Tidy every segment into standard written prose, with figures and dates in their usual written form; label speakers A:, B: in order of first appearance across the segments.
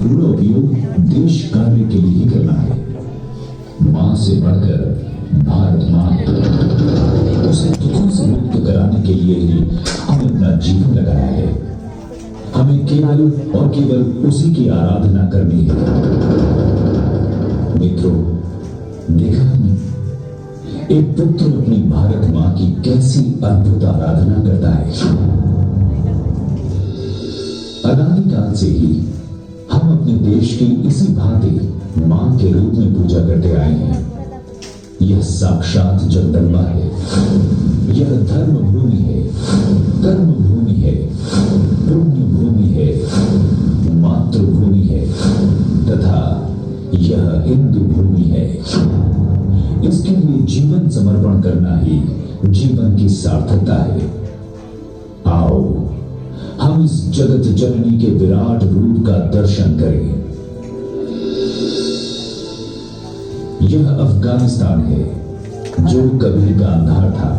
A: पूरा उपयोग देश कार्य के लिए ही करना है। मां से बढ़कर भारत मां है। उसे दुखों से मुक्त कराने के लिए ही हमने अपना जीवन लगाया है। हमें केवल और केवल उसी की आराधना करनी है। मित्रों, देखा हमने एक पुत्र अपनी भारत मां की कैसी अद्भुत आराधना करता है। अनादिकाल से ही हम अपने देश की इसी भांति मां के रूप में पूजा करते आए हैं। यह साक्षात जगदम्बा है। यह धर्म भूमि है, कर्म भूमि है, पुण्य भूमि है, मातृभूमि है तथा यह हिंदू भूमि है। इसके लिए जीवन समर्पण करना ही जीवन की सार्थकता है। आओ हम इस जगत जननी के विराट रूप का दर्शन करें। यह अफगानिस्तान है जो कभी गांधार था,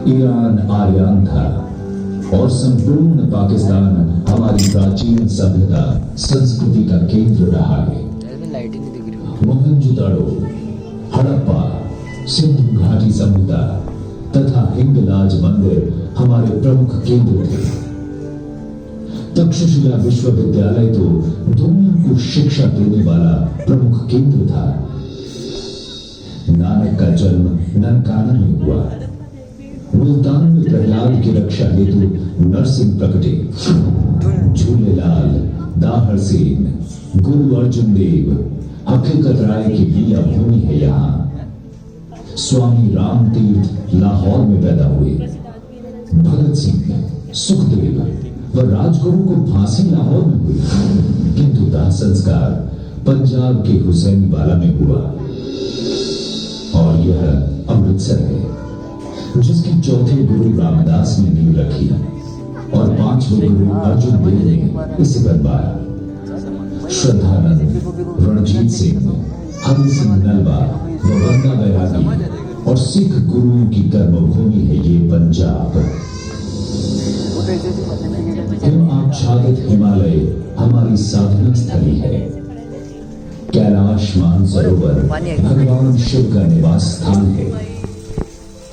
A: ईरान आर्यान था और संपूर्ण पाकिस्तान हमारी प्राचीन सभ्यता संस्कृति का केंद्र रहा है। मोहनजोदड़ो, हड़प्पा, सिंधु घाटी सभ्यता तथा हिंगलाज मंदिर हमारे प्रमुख केंद्र थे। तक्षशिला विश्वविद्यालय तो दुनिया को शिक्षा देने वाला प्रमुख केंद्र था। नानक का जन्म ननकाना में हुआ। मुल्तान में प्रहलाद की रक्षा हेतु नरसिंह प्रकटे। झूलेलाल, दाहर सेन, गुरु अर्जुन देव, हकीकत राय की लीला भूमि है यहाँ। स्वामी राम तीर्थ लाहौर में पैदा हुए। भगत सिंह, सुखदेव व राजगुरु को फांसी लाहौर में हुई, किंतु दाह संस्कार पंजाब के हुसैनवाला में हुआ। और यह अमृतसर है जिसके चौथे गुरु रामदास ने नींव रखी और पांचवें गुरु अर्जुन देव ने इसे बनवाया। श्रद्धानंद, रणजीत सिंह, हरि सिंह नलवा व बंदा बैरागी और सिख गुरुओं की कर्मभूमि है ये पंजाब। हिम आच्छादित हिमालय हमारी साधना स्थली है। कैलाश मानसरोवर भगवान शिव का निवास स्थान है।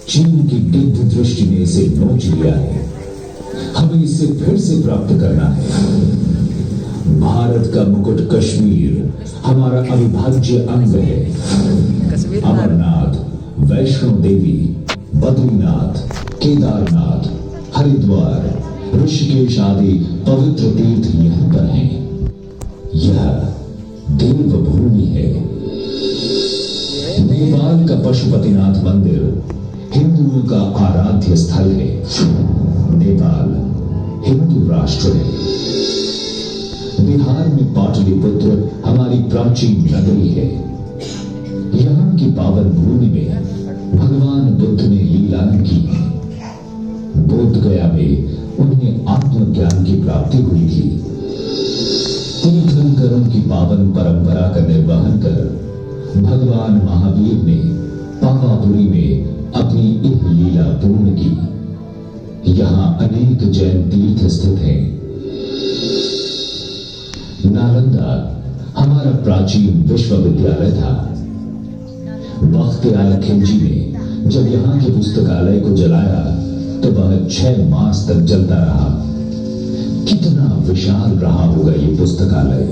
A: चीन की गिद्ध दृष्टि ने इसे नोच लिया है। हमें इसे फिर से प्राप्त करना है। भारत का मुकुट कश्मीर हमारा अविभाज्य अंग है। अमरनाथ, वैष्णो देवी, बद्रीनाथ, केदारनाथ, हरिद्वार, ऋषिकेश आदि पवित्र तीर्थ यहां पर हैं। यह देवभूमि है। नेपाल का पशुपतिनाथ मंदिर हिंदुओं का आराध्य स्थल है। नेपाल हिंदू राष्ट्र है। बिहार में पाटलिपुत्र हमारी प्राचीन नगरी है। यहाँ की पावन भूमि में भगवान बुद्ध ने लीलाएं की। बोध गया में उन्हें आत्मज्ञान की प्राप्ति हुई थी। तीर्थंकरों की पावन परंपरा का निर्वहन कर भगवान महावीर ने पावापुरी में अपनी एक लीला पूर्ण की। यहाँ अनेक जैन तीर्थ स्थित हैं। नालंदा हमारा प्राचीन विश्वविद्यालय था। बख्तियार खिलजी ने जब यहाँ के पुस्तकालय को जलाया तो वह 6 मास तक जलता रहा। कितना विशाल रहा होगा ये पुस्तकालय।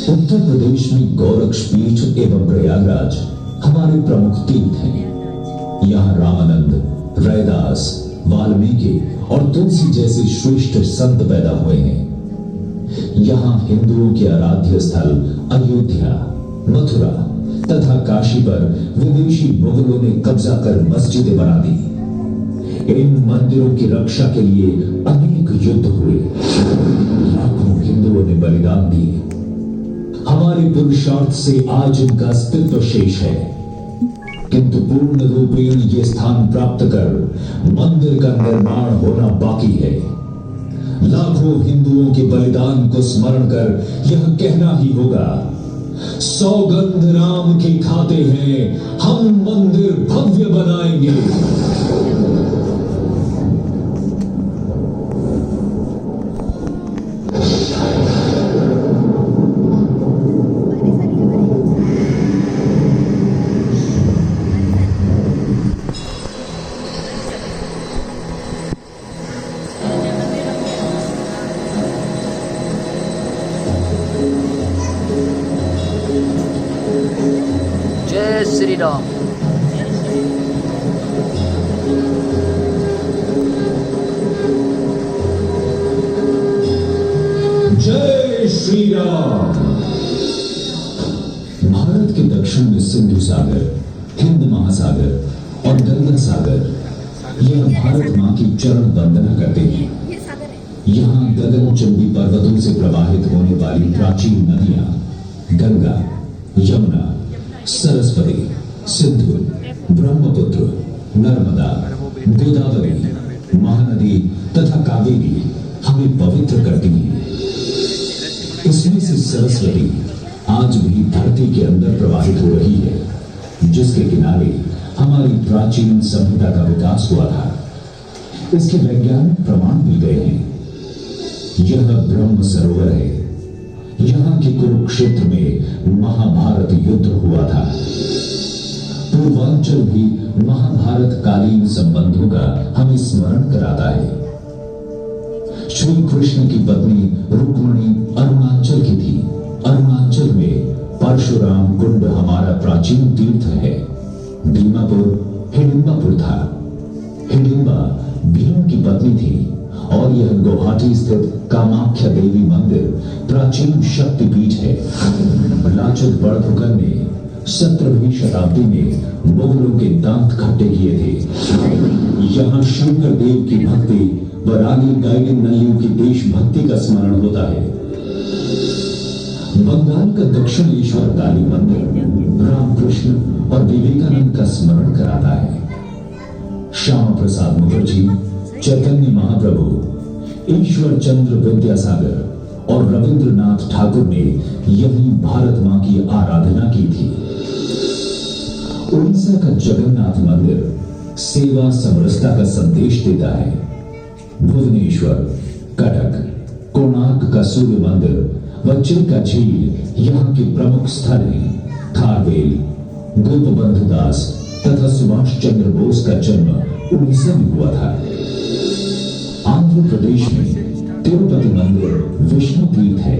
A: उत्तर प्रदेश में गोरक्षपीठ एवं प्रयागराज हमारे प्रमुख तीर्थ हैं। यहाँ रामानंद, रैदास, वाल्मीकि और तुलसी जैसे श्रेष्ठ संत पैदा हुए हैं। यहाँ हिंदुओं के आराध्य स्थल अयोध्या, मथुरा तथा काशी पर विदेशी मुगलों ने कब्जा कर मस्जिदें बना दी। इन मंदिरों की रक्षा के लिए अनेक युद्ध हुए। लाखों हिंदुओं ने बलिदान दिए। हमारे पुरुषार्थ से आज इनका अस्तित्व शेष है, किंतु पूर्ण रूपेण ये स्थान प्राप्त कर मंदिर का निर्माण होना बाकी है। लाखों हिंदुओं के बलिदान को स्मरण कर यह कहना ही होगा, सौगंध राम की खाते हैं, हम मंदिर भव्य बनाएंगे।
B: जय श्री राम।
A: जय श्री राम। भारत के दक्षिण में सिंधु सागर, हिंद महासागर और गंगा सागर, यह भारत मां की चरण वंदना करते हैं। यहाँ गगनचुंबी पर्वतों से प्रवाहित होने वाली प्राचीन नदियां गंगा, यमुना, सरस्वती, सिंधु, ब्रह्मपुत्र, नर्मदा, गोदावरी, महानदी तथा कावेरी हमें पवित्र करती हैं। इसमें से सरस्वती आज भी धरती के अंदर प्रवाहित हो रही है, जिसके किनारे हमारी प्राचीन सभ्यता का विकास हुआ था। इसके वैज्ञानिक प्रमाण मिल गए हैं। यह ब्रह्म सरोवर है। यहां के कुरुक्षेत्र में महाभारत युद्ध हुआ था। पूर्वांचल भी महाभारत कालीन संबंधों का हमें स्मरण कराता है। श्री कृष्ण की पत्नी रुक्मिणी अरुणाचल की थी। अरुणाचल में परशुराम कुंड हमारा प्राचीन तीर्थ है। दीमापुर हिडिंबापुर था। हिडिंबा भीम की पत्नी थी और यह गुवाहाटी स्थित कामाख्या देवी मंदिर प्राचीन शक्तिपीठ है। लाचुत बड़फुकन ने 17वीं शताब्दी में मुगलों के दांत खट्टे किए थे। यहाँ शंकर देव की भक्ति व रानी गाइडिन नल्लियों की देशभक्ति का स्मरण होता है। बंगाल का दक्षिणेश्वर काली मंदिर रामकृष्ण और विवेकानंद का स्मरण कराता है। श्यामा प्रसाद मुखर्जी, चैतन्य महाप्रभु, ईश्वर चंद्र विद्यासागर और रविंद्रनाथ ठाकुर ने यही भारत मां की आराधना की थी। उड़ीसा का जगन्नाथ मंदिर सेवा समरसता का संदेश देता है। भुवनेश्वर, कटक, कोणार्क का सूर्य मंदिर व चिल्का झील यहाँ के प्रमुख स्थल हैं। खारवेल, गोपबंधु दास तथा सुभाष चंद्र बोस का जन्म उड़ीसा में हुआ था। आंध्र प्रदेश में तिरुपति मंदिर विष्णु तीर्थ है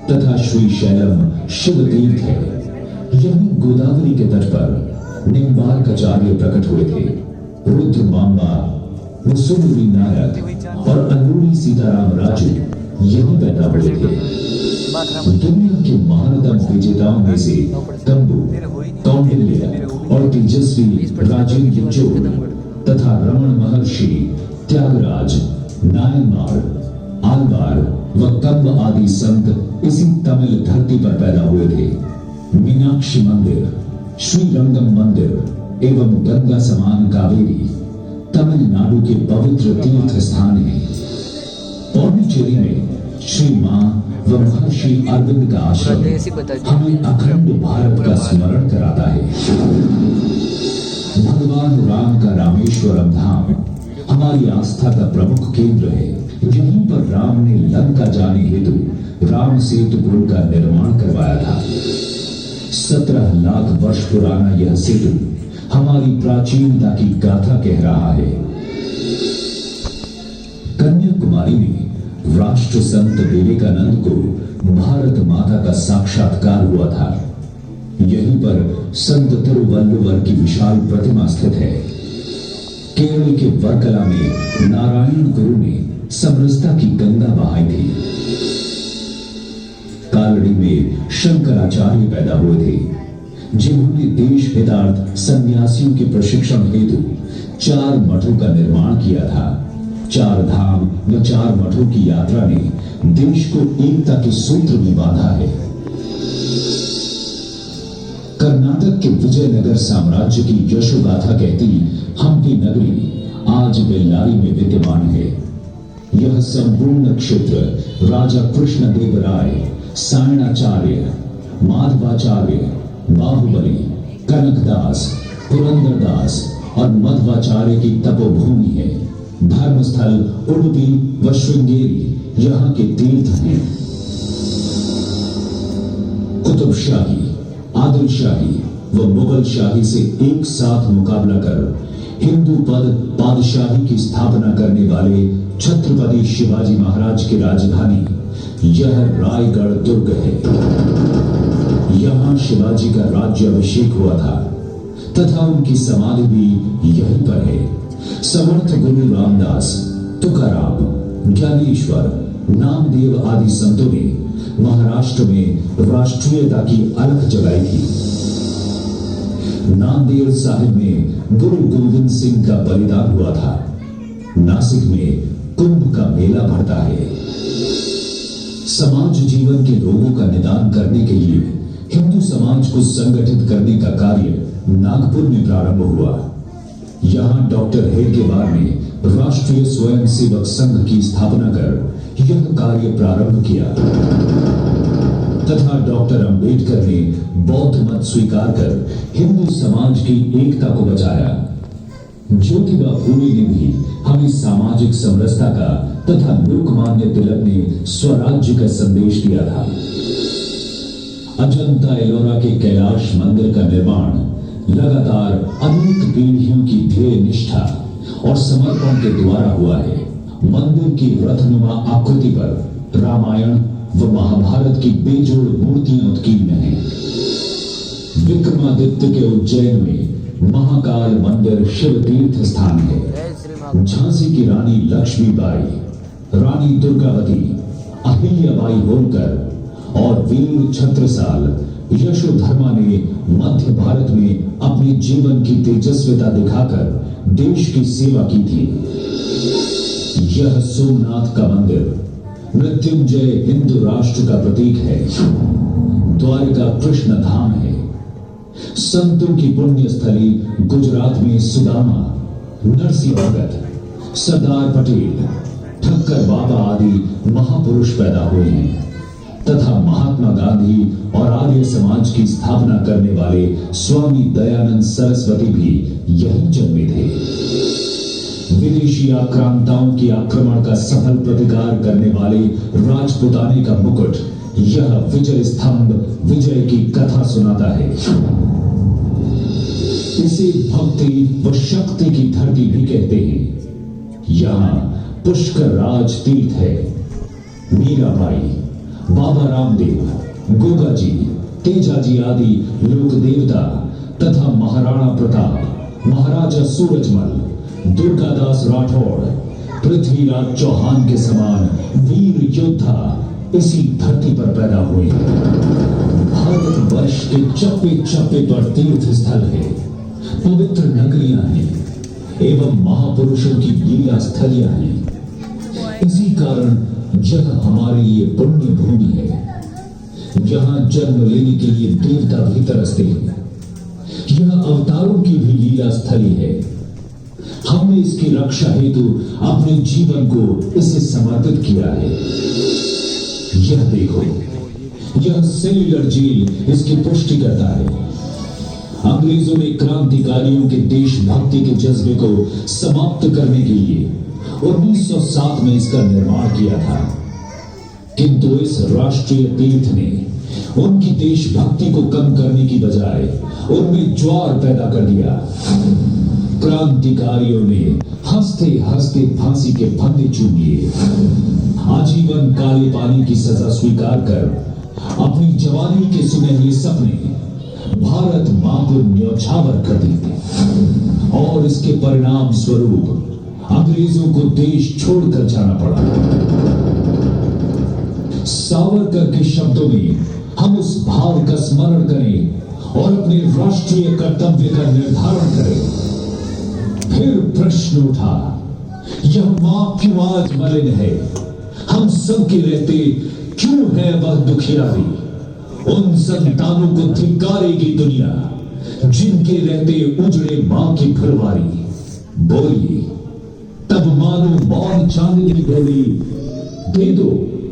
A: तथा श्रीशैलम शिव तीर्थ है। यही गोदावरी के तट पर निम्बार्काचार्य प्रकट हुए थे। रुद्र मांबा, मुसुलुरी नायक और अल्लूरी सीताराम राजू यही पैदा हुए थे। दुनिया के महानतम विजेताओं में से तंबू, कौंडिल्य और तेजस्वी राजेंद्र चोल तथा रमण महर्षि, त्यागराज, नायनमार, आलवार व कम्ब आदि संत इसी तमिल धरती पर पैदा हुए थे। मीनाक्षी मंदिर, श्रीरंगम मंदिर एवं गंगा समान कावेरी तमिलनाडु के पवित्र तीर्थ स्थान हैं। पौंडीचेरी में श्री मां व महर्षि अरविंद का आश्रम हमें अखंड भारत का स्मरण कराता है। भगवान राम का रामेश्वरम धाम हमारी आस्था का प्रमुख केंद्र है। यहीं पर राम ने लंका जाने हेतु राम सेतु पुल का निर्माण करवाया था। 17 लाख वर्ष पुराना यह सेतु हमारी प्राचीनता की गाथा कह रहा है। कन्याकुमारी में राष्ट्र संत विवेकानंद को भारत माता का साक्षात्कार हुआ था। यहीं पर संत तिरुवल्लुवर की विशाल प्रतिमा स्थित है। केरल के वर्कला में नारायण गुरु ने समरसता की गंगा बहाई थी। कालड़ी में शंकराचार्य पैदा हुए थे, जिन्होंने देश हितार्थ सन्यासियों के प्रशिक्षण हेतु 4 मठों का निर्माण किया था। 4 धाम व 4 मठों की यात्रा ने देश को एकता के सूत्र में बांधा है। कर्नाटक के विजयनगर साम्राज्य की यशोगाथा कहती हम्पी नगरी आज बेल्लारी में विद्यमान है। यह संपूर्ण क्षेत्र राजा कृष्णदेव राय, सायणाचार्य, माधवाचार्य, बाहुबली, कनकदास, पुरंदरदास और मध्वाचार्य की तपोभूमि है। धर्मस्थल उडुपी व श्रृंगेरी यहाँ के तीर्थ हैं। कुतुबशाही, आदिलशाही व मुगल शाही से एक साथ मुकाबला कर हिंदू पद पादशाही की स्थापना करने वाले छत्रपति शिवाजी महाराज की राजधानी यह रायगढ़ दुर्ग है। यहां शिवाजी का राज्याभिषेक हुआ था तथा उनकी समाधि भी यहीं पर है। समर्थ गुरु रामदास, तुकाराम, ज्ञानेश्वर, नामदेव आदि संतों ने महाराष्ट्र में राष्ट्रीयता की अलख जलाई थी। नांदेड़ साहिब में गुरु गोविंद सिंह का बलिदान हुआ था। नासिक में कुंभ का मेला भरता है। समाज जीवन के रोगों का निदान करने के लिए हिंदू समाज को संगठित करने का कार्य नागपुर में प्रारंभ हुआ। यहां डॉक्टर हेडगेवार ने राष्ट्रीय स्वयंसेवक संघ की स्थापना कर यह कार्य प्रारंभ किया तथा डॉक्टर अंबेडकर ने बौद्ध मत स्वीकार कर हिंदू समाज की एकता को बचाया। ज्योतिबा फूले ने भी हमें सामाजिक समरसता का तथा लोकमान्य तिलक ने स्वराज्य का संदेश दिया था। अजंता एलोरा के कैलाश मंदिर का निर्माण लगातार अनेक पीढ़ियों की ध्येय निष्ठा और समर्पण के द्वारा हुआ है। मंदिर की रथनुमा आकृति पर रामायण व महाभारत की बेजोड़ मूर्तियां उत्कीर्ण हैं। विक्रमादित्य के उज्जैन में महाकाल मंदिर शिव तीर्थ स्थान है। झांसी की रानी लक्ष्मीबाई, रानी दुर्गावती, अहिल्याबाई होलकर और वीर छत्रसाल यशोधर्मा ने मध्य भारत में अपने जीवन की तेजस्विता दिखाकर देश की सेवा की थी। यह सोमनाथ का मंदिर मृत्युंजय हिंदू राष्ट्र का प्रतीक है। द्वारका कृष्ण धाम है। संतों की पुण्य स्थली गुजरात में सुदामा, नरसिंह भगत, सरदार पटेल, ठक्कर बाबा आदि महापुरुष पैदा हुए हैं तथा महात्मा गांधी और आर्य समाज की स्थापना करने वाले स्वामी दयानंद सरस्वती भी यहीं जन्मे थे। विदेशी आक्रांताओं की आक्रमण का सफल प्रतिकार करने वाले राजपुताने का मुकुट यह विजय स्तंभ विजय की कथा सुनाता है। इसे भक्ति व शक्ति की धरती भी कहते हैं। यहाँ पुष्कर राज तीर्थ है। मीराबाई, बाबा रामदेव, गोगा जी, तेजाजी आदि लोक देवता तथा महाराणा प्रताप, महाराजा सूरजमल, दुर्गादास राठौड़, पृथ्वीराज चौहान के समान वीर योद्धा इसी धरती पर पैदा हुए। भारतवर्ष के चप्पे चप्पे पर तीर्थ स्थल है, पवित्र नगरियां हैं एवं महापुरुषों की लीला स्थलियां हैं। इसी कारण यह हमारे लिए पुण्य भूमि है। यहां जन्म लेने के लिए देवता भी तरसते हैं। यह अवतारों की भी लीला स्थली है। हमने इसकी रक्षा हेतु अपने जीवन को इसे समर्पित किया है। यह देखो, यह सेल्युलर जेल इसकी पुष्टि करता है। अंग्रेजों ने क्रांतिकारियों के देशभक्ति के जज्बे को समाप्त करने के लिए 1907 में इसका निर्माण किया था, किंतु इस राष्ट्रीय तीर्थ ने उनकी देशभक्ति को कम करने की बजाय उनमें ज्वार पैदा कर दिया। क्रांतिकारियों ने हंसते हंसते फांसी के फंदे चूम लिए। आजीवन काले पानी की सजा स्वीकार कर अपनी जवानी के सुनहरे सपने भारत मां को न्यौछावर कर दिए और इसके परिणाम स्वरूप अंग्रेजों को देश छोड़कर जाना पड़ा। सावरकर के शब्दों में हम उस भाव का स्मरण करें और अपने राष्ट्रीय कर्तव्य का निर्धारण करें। फिर प्रश्न उठा, यह मां क्यों आज मलिन है? हम सबके रहते क्यों है वह दुखियारी? उन संतानों को धिक्कारेगी दुनिया जिनके रहते उजड़े मां की फुलवारी। बोलिए, तब मानो मौन चांदनी बोली, दे दो